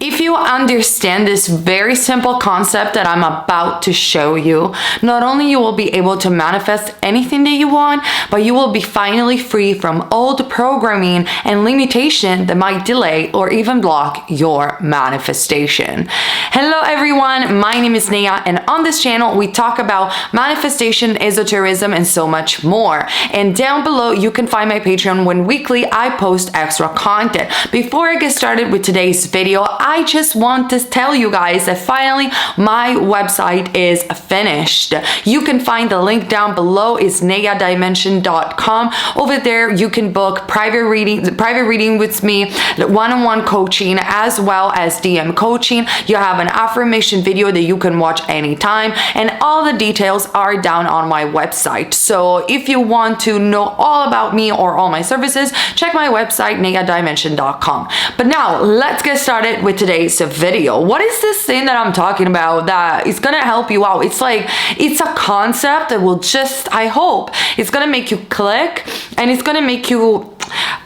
If you understand this very simple concept that I'm about to show you, not only you will be able to manifest anything that you want, but you will be finally free from old programming and limitation that might delay or even block your manifestation. Hello everyone, my name is Neyah, and on this channel we talk about manifestation, esotericism, and so much more. And down below you can find my Patreon when weekly I post extra content. Before I get started with today's video, I just want to tell you guys that finally my website is finished. You can find the link down below. Is neyahddimension.com. Over there you can book private reading with me, one-on-one coaching, as well as DM coaching. You have an affirmation video that you can watch anytime, and all the details are down on my website. So if you want to know all about me or all my services, check my website, neyahddimension.com. But now let's get started with today's video. What is this thing that I'm talking about that is gonna help you out? It's like, it's a concept that will just, I hope, it's gonna make you click, and it's gonna make you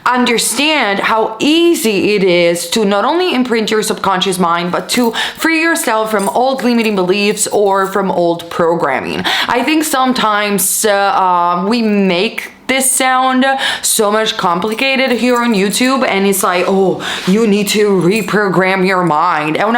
understand how easy it is to not only imprint your subconscious mind, but to free yourself from old limiting beliefs or from old programming. I think sometimes we make this sound so much complicated here on YouTube, and it's like, oh, you need to reprogram your mind. And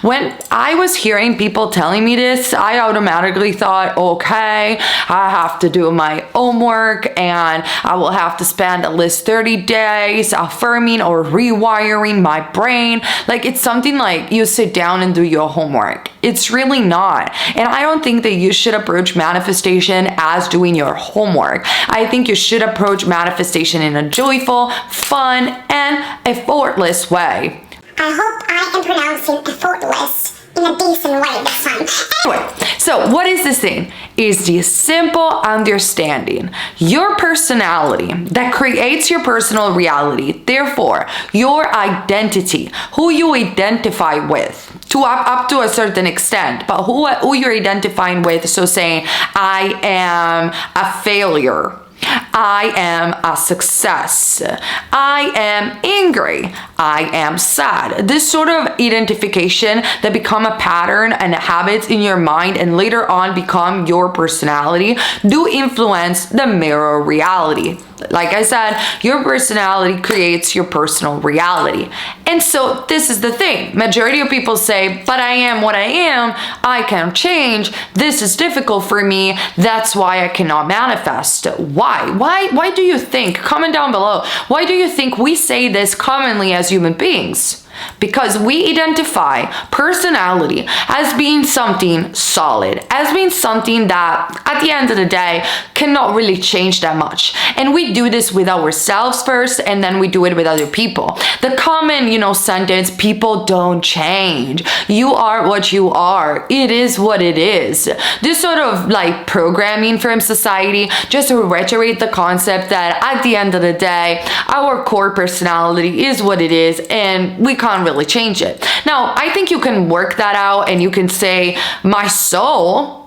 when I was hearing people telling me this, I automatically thought, okay, I have to do my homework and I will have to spend at least 30 days affirming or rewiring my brain. Like, it's something like you sit down and do your homework. It's really not. And I don't think that you should approach manifestation as doing your homework. I think you should approach manifestation in a joyful, fun, and effortless way. I hope I am pronouncing effortless in a decent way this time. Anyway, so what is this thing? Is the simple understanding your personality that creates your personal reality. Therefore, your identity, who you identify with, up to a certain extent, but who you're identifying with. So saying, I am a failure, I am a success, I am angry, I am sad. This sort of identification that become a pattern and habits in your mind and later on become your personality do influence the mirror reality. Like I said, your personality creates your personal reality. And so this is the thing. Majority of people say, but I am what I am. I can't change. This is difficult for me. That's why I cannot manifest. Why? Why do you think? Comment down below. Why do you think we say this commonly as human beings? Because we identify personality as being something solid, as being something that at the end of the day cannot really change that much. And we do this with ourselves first, and then we do it with other people. The common, sentence, people don't change. You are what you are. It is what it is. This sort of like programming from society just to reiterate the concept that at the end of the day, our core personality is what it is, and we can't really change it. Now, I think you can work that out, and you can say, my soul,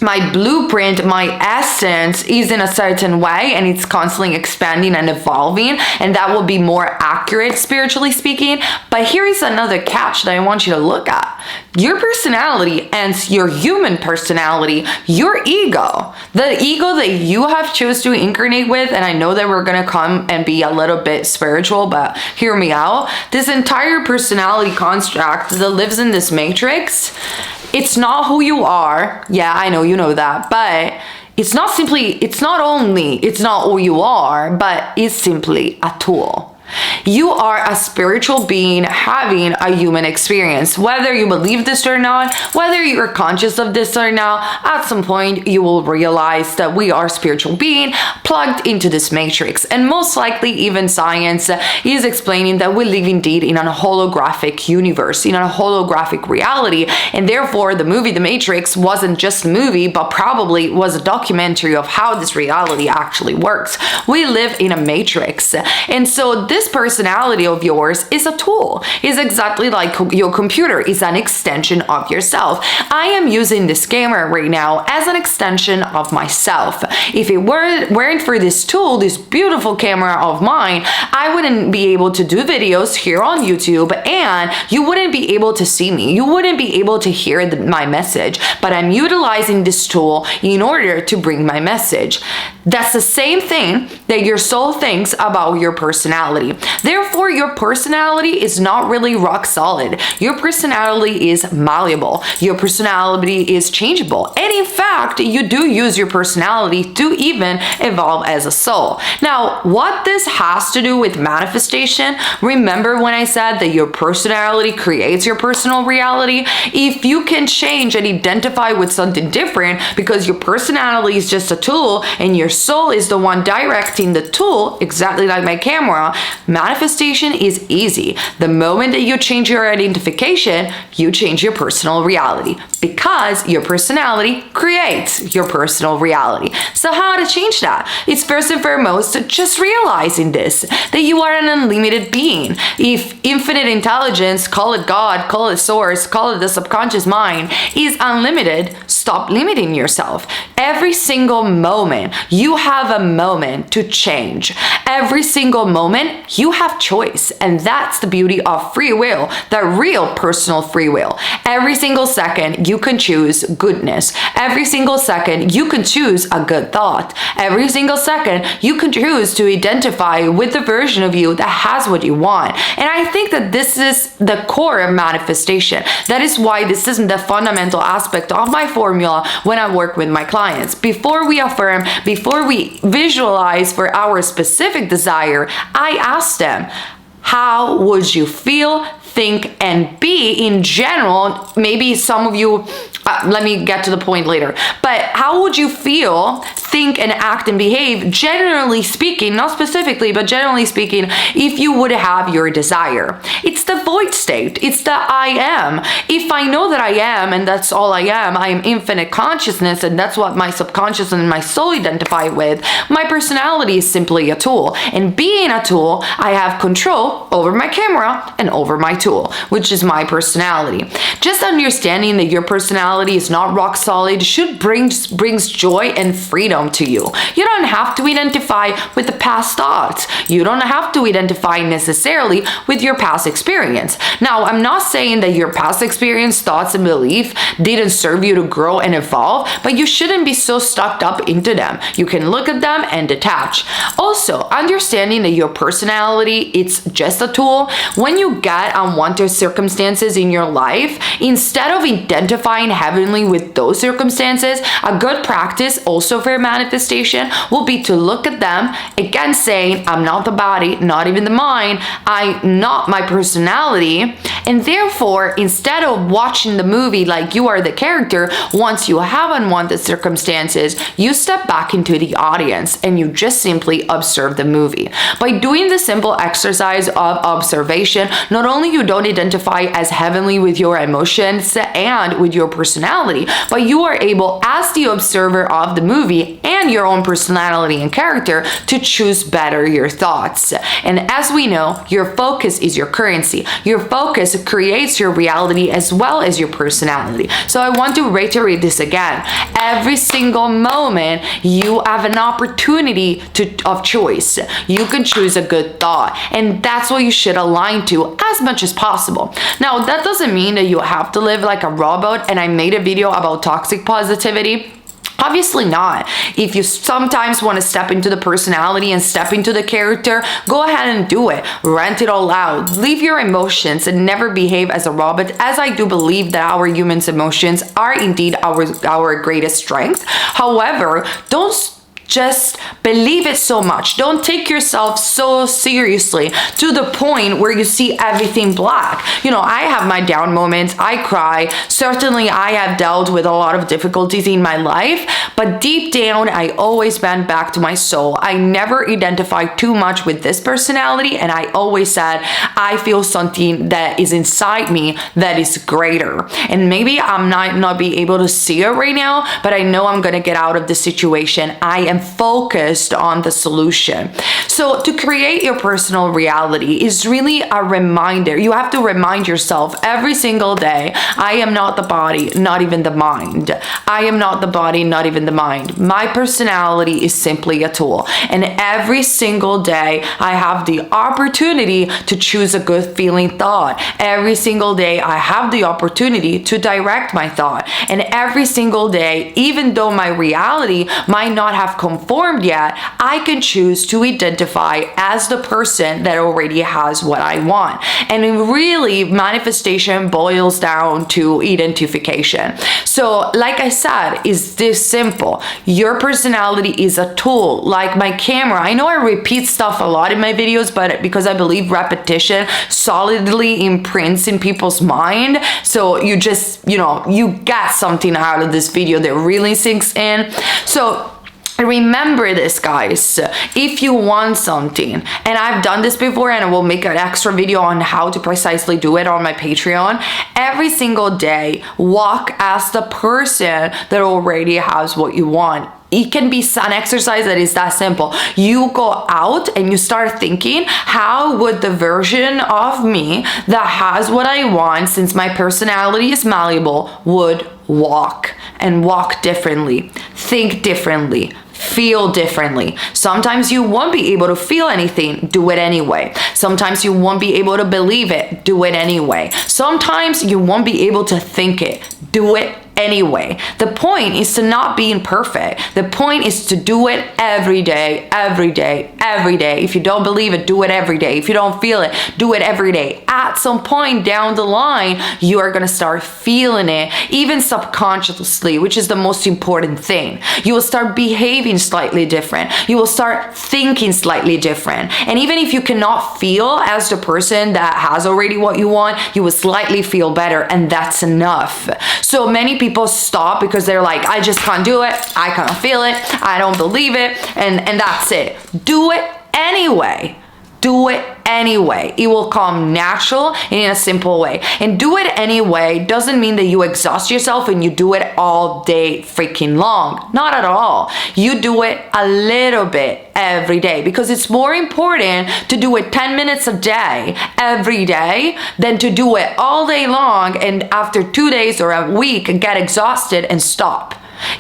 my blueprint, my essence is in a certain way, and it's constantly expanding and evolving, and that will be more accurate spiritually speaking. But here is another catch that I want you to look at. Your personality and your human personality, your ego, the ego that you have chosen to incarnate with, and I know that we're gonna come and be a little bit spiritual, but hear me out. This entire personality construct that lives in this matrix, it's not who you are. Yeah, I know you know that, but it's not who you are, but it's simply a tool. You are a spiritual being having a human experience. Whether you believe this or not, whether you're conscious of this or not, at some point you will realize that we are spiritual being plugged into this matrix. And most likely even science is explaining that we live indeed in a holographic universe, in a holographic reality. And therefore the movie The Matrix wasn't just a movie, but probably was a documentary of how this reality actually works. We live in a matrix. And so this this personality of yours is a tool. It's exactly like your computer is an extension of yourself. I am using this camera right now as an extension of myself. If it weren't for this tool, this beautiful camera of mine, I wouldn't be able to do videos here on YouTube, and you wouldn't be able to see me. You wouldn't be able to hear my message, but I'm utilizing this tool in order to bring my message. That's the same thing that your soul thinks about your personality. Therefore, your personality is not really rock solid. Your personality is malleable. Your personality is changeable. And in fact, you do use your personality to even evolve as a soul. Now, what this has to do with manifestation, remember when I said that your personality creates your personal reality? If you can change and identify with something different because your personality is just a tool and your soul is the one directing the tool, exactly like my camera, manifestation is easy. The moment that you change your identification, you change your personal reality because your personality creates your personal reality. So how to change that? It's first and foremost just realizing this, that you are an unlimited being. If infinite intelligence, call it God, call it source, call it the subconscious mind, is unlimited, stop limiting yourself. Every single moment, you have a moment to change. Every single moment, you have choice. And that's the beauty of free will, the real personal free will. Every single second, you can choose goodness. Every single second, you can choose a good thought. Every single second, you can choose to identify with the version of you that has what you want. And I think that this is the core of manifestation. That is why this isn't the fundamental aspect of my formula when I work with my clients. Before we affirm, before we visualize for our specific desire, I ask them, how would you feel, think, and be in general? Maybe some of you, let me get to the point later, but how would you feel, think, and act and behave, generally speaking, not specifically, but generally speaking, if you would have your desire? It's the void state. It's the I am. If I know that I am, and that's all I am infinite consciousness, and that's what my subconscious and my soul identify with, my personality is simply a tool. And being a tool, I have control over my camera and over my tool, which is my personality. Just understanding that your personality is not rock solid should brings joy and freedom to you. You don't have to identify with the past thoughts. You don't have to identify necessarily with your past experience. Now, I'm not saying that your past experience, thoughts, and belief didn't serve you to grow and evolve, but you shouldn't be so stuck up into them. You can look at them and detach. Also, understanding that your personality, it's just a tool. When you get unwanted circumstances in your life, instead of identifying heavenly with those circumstances, a good practice also for manifestation will be to look at them, again saying, I'm not the body, not even the mind, I'm not my personality, and therefore, instead of watching the movie like you are the character, once you have unwanted circumstances, you step back into the audience and you just simply observe the movie. By doing the simple exercise of observation, not only you don't identify as heavenly with your emotions and with your personality, but you are able, as the observer of the movie and your own personality and character, to choose better your thoughts. And as we know, your focus is your currency. Your focus creates your reality as well as your personality. So I want to reiterate this again. Every single moment, you have an opportunity of choice. You can choose a good thought, and that's what you should align to as much as possible. Now, that doesn't mean that you have to live like a robot, and I made a video about toxic positivity. Obviously not. If you sometimes want to step into the personality and step into the character, go ahead and do it. Rant it all out. Leave your emotions and never behave as a robot, as I do believe that our humans' emotions are indeed our greatest strength. However, don't just believe it so much. Don't take yourself so seriously to the point where you see everything black. You know, I have my down moments. I cry. Certainly, I have dealt with a lot of difficulties in my life, but deep down, I always went back to my soul. I never identified too much with this personality, and I always said, I feel something that is inside me that is greater. And maybe I'm not be able to see it right now, but I know I'm gonna get out of this situation. I am and focused on the solution. So to create your personal reality is really a reminder. You have to remind yourself every single day, I am not the body, not even the mind. I am not the body, not even the mind. My personality is simply a tool. And every single day, I have the opportunity to choose a good feeling thought. Every single day, I have the opportunity to direct my thought. And every single day, even though my reality might not have conformed yet, I can choose to identify as the person that already has what I want. And really, manifestation boils down to identification. So, like I said, is this simple. Your personality is a tool, like my camera. I know I repeat stuff a lot in my videos, but because I believe repetition solidly imprints in people's mind, so you just, you get something out of this video that really sinks in. So remember this, guys. If you want something, and I've done this before, and I will make an extra video on how to precisely do it on my Patreon, every single day, walk as the person that already has what you want. It can be an exercise that is that simple. You go out and you start thinking, how would the version of me that has what I want, since my personality is malleable, would walk, and walk differently, think differently, feel differently. Sometimes you won't be able to feel anything, do it anyway. Sometimes you won't be able to believe it, do it anyway. Sometimes you won't be able to think it, do it anyway. The point is to not being perfect. The point is to do it every day, every day, every day. If you don't believe it, do it every day. If you don't feel it, do it every day. At some point down the line, you are going to start feeling it, even subconsciously, which is the most important thing. You will start behaving slightly different. You will start thinking slightly different. And even if you cannot feel as the person that has already what you want, you will slightly feel better, and that's enough. So many people stop because they're like, I just can't do it, I can't feel it, I don't believe it, and that's it. Do it anyway. Do it anyway. It will come natural and in a simple way. And do it anyway doesn't mean that you exhaust yourself and you do it all day freaking long. Not at all. You do it a little bit every day, because it's more important to do it 10 minutes a day every day than to do it all day long and after 2 days or a week get exhausted and stop.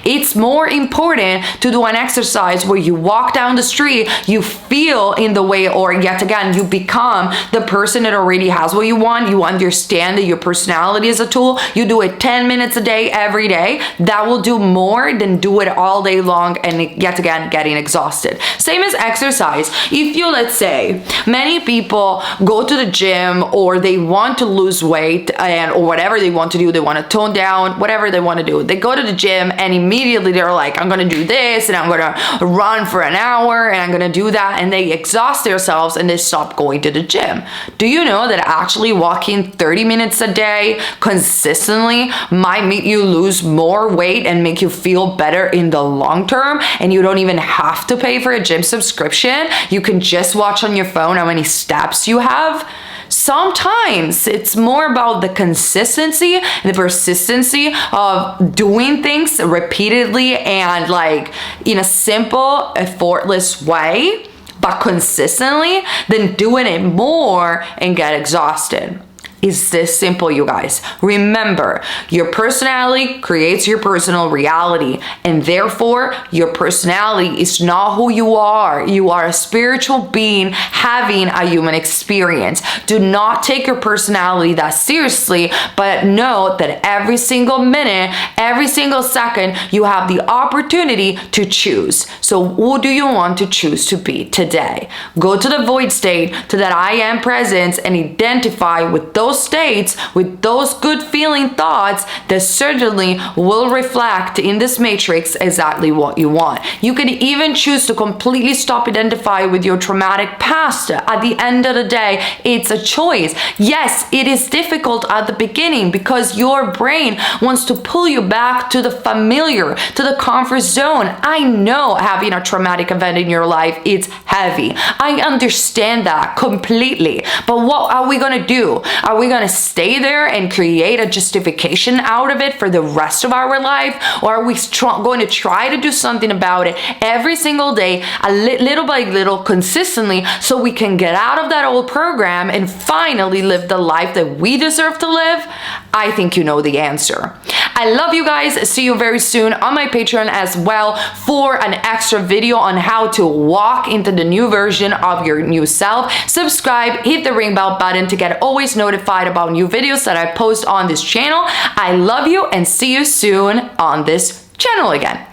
It's more important to do an exercise where you walk down the street, you feel in the way, or yet again, you become the person that already has what you want. You understand that your personality is a tool. You do it 10 minutes a day, every day. That will do more than do it all day long and yet again, getting exhausted. Same as exercise. If you, let's say, many people go to the gym or they want to lose weight or whatever they want to do, they want to tone down, whatever they want to do. They go to the gym and immediately they're like, I'm gonna do this and I'm gonna run for an hour and I'm gonna do that, and they exhaust themselves and they stop going to the gym. Do you know that actually walking 30 minutes a day consistently might make you lose more weight and make you feel better in the long term, and you don't even have to pay for a gym subscription? You can just watch on your phone how many steps you have. Sometimes it's more about the consistency and the persistency of doing things repeatedly and like in a simple, effortless way, but consistently, than doing it more and get exhausted. It's this simple, you guys. Remember, your personality creates your personal reality, and therefore your personality is not who you are. You are a spiritual being having a human experience. Do not take your personality that seriously, but know that every single minute, every single second, you have the opportunity to choose. So who do you want to choose to be today? Go to the void state, to that I am presence, and identify with those states, with those good feeling thoughts that certainly will reflect in this matrix exactly what you want. You can even choose to completely stop identifying with your traumatic past. At the end of the day, it's a choice. Yes, it is difficult at the beginning because your brain wants to pull you back to the familiar, to the comfort zone. I know having a traumatic event in your life, it's heavy. I understand that completely. But what are we gonna do? Are Are we gonna stay there and create a justification out of it for the rest of our life? Or are we going to try to do something about it every single day, little by little, consistently, so we can get out of that old program and finally live the life that we deserve to live? I think you know the answer. I love you guys. See you very soon on my Patreon as well for an extra video on how to walk into the new version of your new self. Subscribe, hit the ring bell button to get always notified about new videos that I post on this channel. I love you and see you soon on this channel again.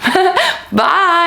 Bye.